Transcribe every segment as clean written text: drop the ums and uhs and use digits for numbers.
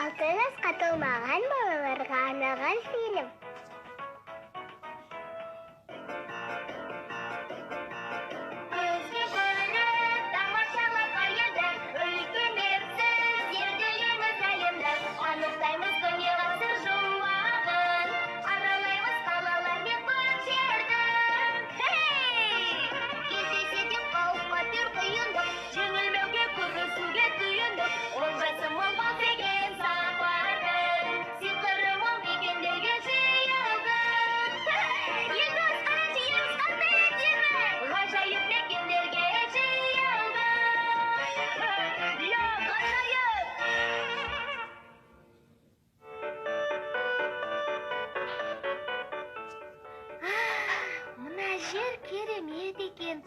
6 жасқа толмаған балаларға арналған фильм. Жер керемет екен.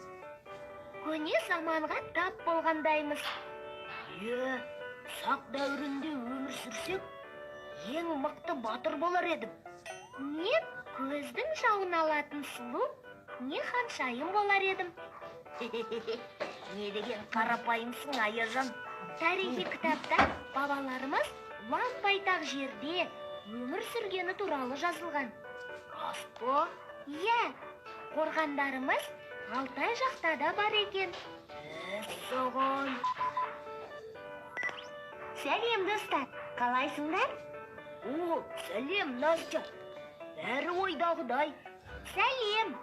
Көне заманға тап болғандаймыз. Сақ дәуірінде өмір сүрсек, ең мықты батыр болар едім. Не көздің жауын алатын сұлу, не ханшайым болар едім. Не деген қарапайымсың, Аяжан. Тарихи кітапта бабаларымыз лап-байтақ жерде өмір сүргені туралы жазылған. Рас па? Иә, қорғандарымыз Алтай жақта да бар екен. Соған. Сәлем, достар, қалайсыңдар? Сәлем, Настя. Бәрі ойдағыдай. Сәлем.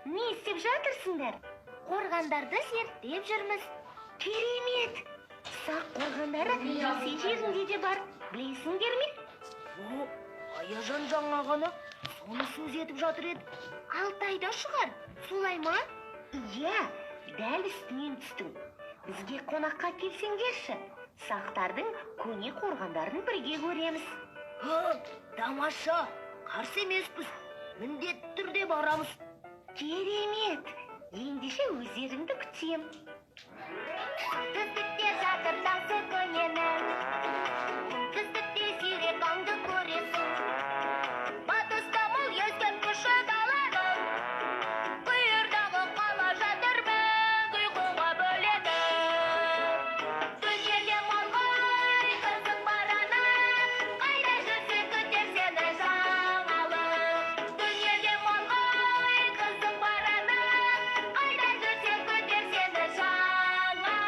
Не істеп жатырсыңдар? Қорғандарды зерттеп жүрміз. Керемет. Сақ қорғандары Ресей жерінде де бар. Білесіңдер ме? Аяжан жаңа ғана соны сөз етіп жатыр еді. Алтайда шығар, солай ма? Иә, дәл үстінен түстің. Бізге қонаққа келсеңдерші. Сақтардың көне қорғандарын бірге көреміз. Тамаша, қарсы емеспіз. Міндетті түрде барамыз. Керемет. Ендеше өздеріңді күтем. Түстікте жатыр таңсы көненің. Түстікте сирек аңды көресің. Батыста мұл ескен күші даланың. Қиырдағы қала жатыр мәң ұйқыға бөледі. Дүниеде молғай қызың бар ана. Қайда жүрсе күтер сені жаңалық. Дүниеде молғай қызың бар ана. Қайда жүрсе күтер сені жаңалық.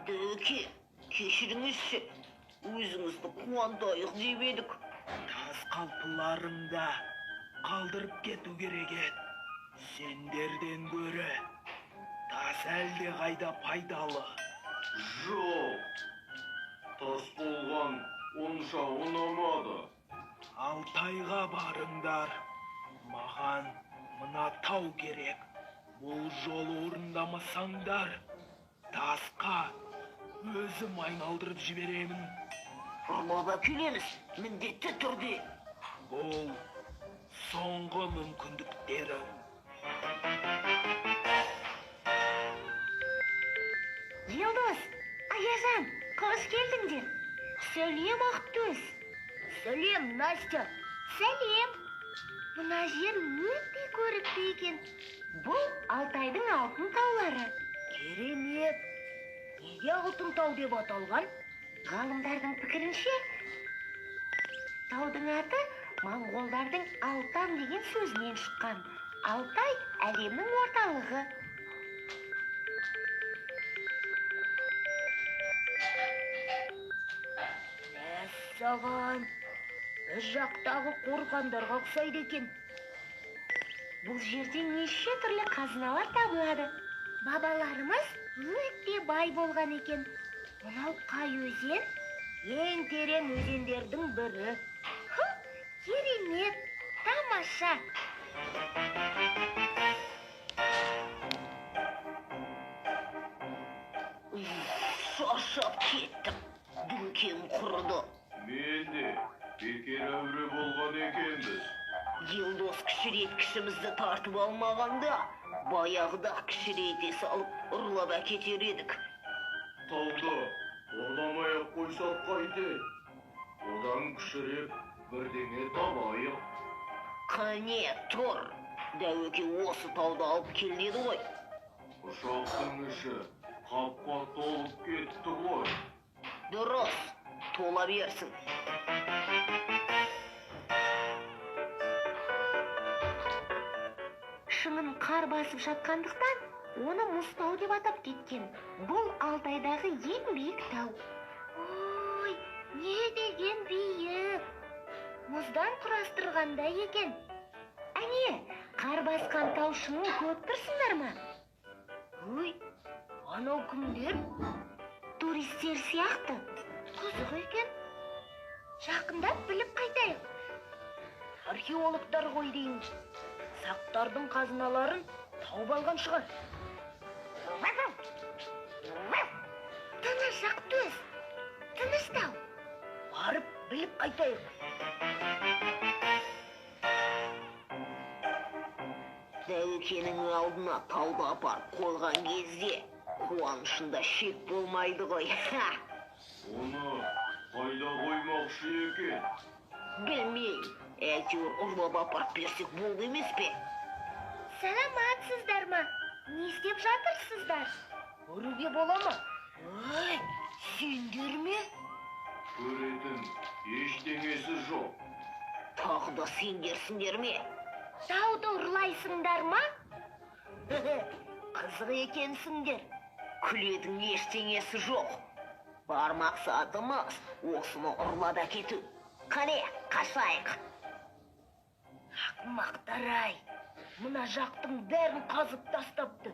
Дөке, кешіріңізші, өзіңізді қуантайық деп едік. Тас қалпыларыңда қалдырып кету керек еді. Сендерден гөрі тас әлде қайда пайдалы. Жоқ, тас болған онша ұнамады. Алтайға барыңдар. Маған мына тау керек. Бұл жолы орындамасаңдар, тасқа өзім айналдырып жіберемін. Ұрлап әкелеміз, міндетті түрде. Бұл соңғы мүмкіндіктерім. Елдос, Аяжан, қош келдіңдер. Сәлем, Ақтөс. Сәлем, Настя. Сәлем. Мына жер өте көрікті екен. Бұл Алтайдың алтын таулары. Керемет. Неге алтын тау деп аталған? Ғалымдардың пікірінше, таудың аты моңғолдардың Алтан деген сөзінен шыққан. Алтай әлемнің орталығы. Мәссаған, біз жақтағы қорғандарға ұқсайды екен. Бұл жерде неше түрлі қазыналар табылады. Бабаларымыз өте бай болған екен. Мынау қай өзен? Ең терең өзендердің бірі. Керемет, тамаша. Шаршап кеттім. Дүңкем құрыды. Мен де бекер әуре болған екенбіз. Елдос кішіреткішімізді тартып алмағанда, баяғыда кішірейте салып ұрлап әкетер едік. Тауды орламай-ақ қойсақ қайтеді. Одан кішірек бірдеңе табайық. Қане, тұр. Дәуеке осы тауды алып кел деді ғой. Ұшақтың іші қапқа толып кетті ғой. Дұрыс, тола берсін. Шыңын қар басып жатқандықтан, оны Мұзтау деп атап кеткен. Бұл Алтайдағы ең биік тау. Ой, не деген биік! Мұздан құрастырғандай екен. Әне, қар басқан тау шыңын көріп тұрсыңдар ма? Ой, анау кімдер? Туристер сияқты. Қызық екен. Жақындап біліп қайтайық. Археологтар ғой деймін. Сақтардың қазыналарын тауып алған шығар. Тыныш Ақтөс, тыныш тау. Барып біліп қайтайық. Дәуекенің алдына тауды апарып қойған кезде қуанышында шек болмайды ғой. Оны қайда қоймақшы екен? Білмеймін, әйтеуір ұрлап апарып берсек болды емес пе? Саламатсыздар ма? Не істеп жатырсыздар? Көруге бола ма? Ой, сендер ме? Көретін ештеңесі жоқ. Тағы да сендерсіңдер ме? Тауды ұрлайсыңдар ма? Қызық екенсіңдер. Күлетін ештеңесі жоқ. Бар мақсатымыз осыны ұрлап әкету. Қане, қашайық. Ақымақтар-ай, мына жақтың бәрін қазып тастапты.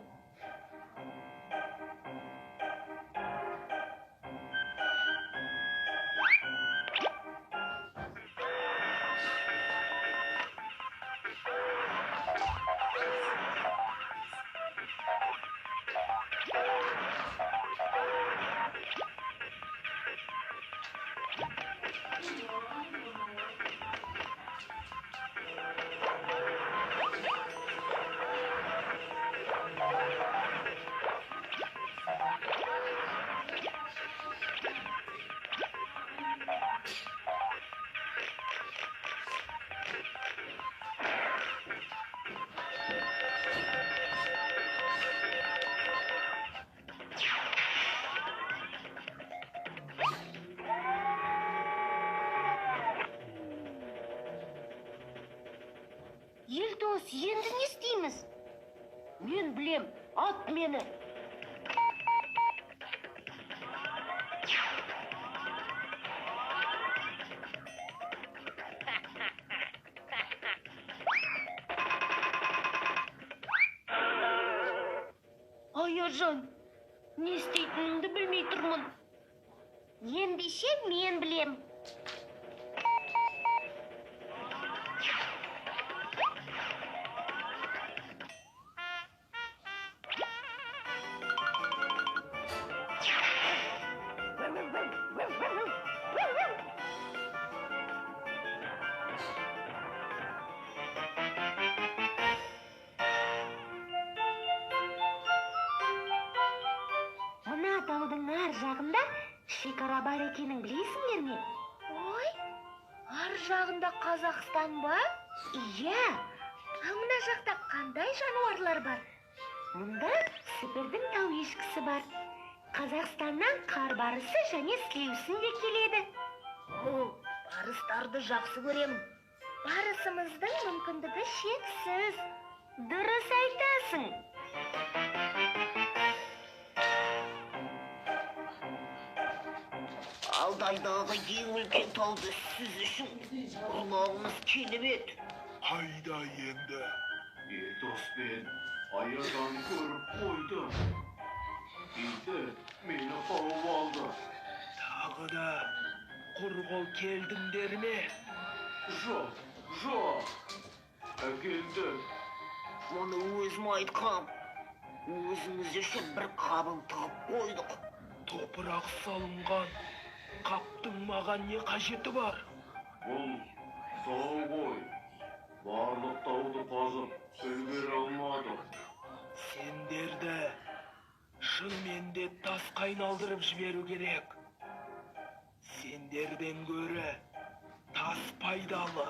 Елдос, енді не істейміз? Мен білем, ат мені. Аяжан, не істейтініңді білмей тұрмын. Ендеше мен білем. Мына таудың ар жағында шекара бар екенін білесіңдер ме? Ой, ар жағында Қазақстан ба? Иә, мына жақта қандай жануарлар бар? Мұнда Сібірдің тау ешкісі бар. Қазақстаннан қар барысы және сілеусін де келеді. Барыстарды жақсы көремін. Барысымыздың мүмкіндігі шексіз. Дұрыс айтасың. Алтайдағы ең үлкен тауды сіз үшін ұрлағымыз келіп еді. Қайда енді? Елдос пен Аяжан көріп қойды. Енді мені тауып алды. Тағы да құр қол келдіңдер ме? Жоқ, жоқ. Әкелді. Оны өзім айтқам. Өзіміз үшін бір қабын тығып қойдық. Топырақ салынған қаптың маған не қажеті бар? Бұл тау ғой. Барлық тауды қазып үлгере алмадық. Сендерді шынымен де тасқа айналдырып жіберу керек. Сендерден гөрі тас пайдалы.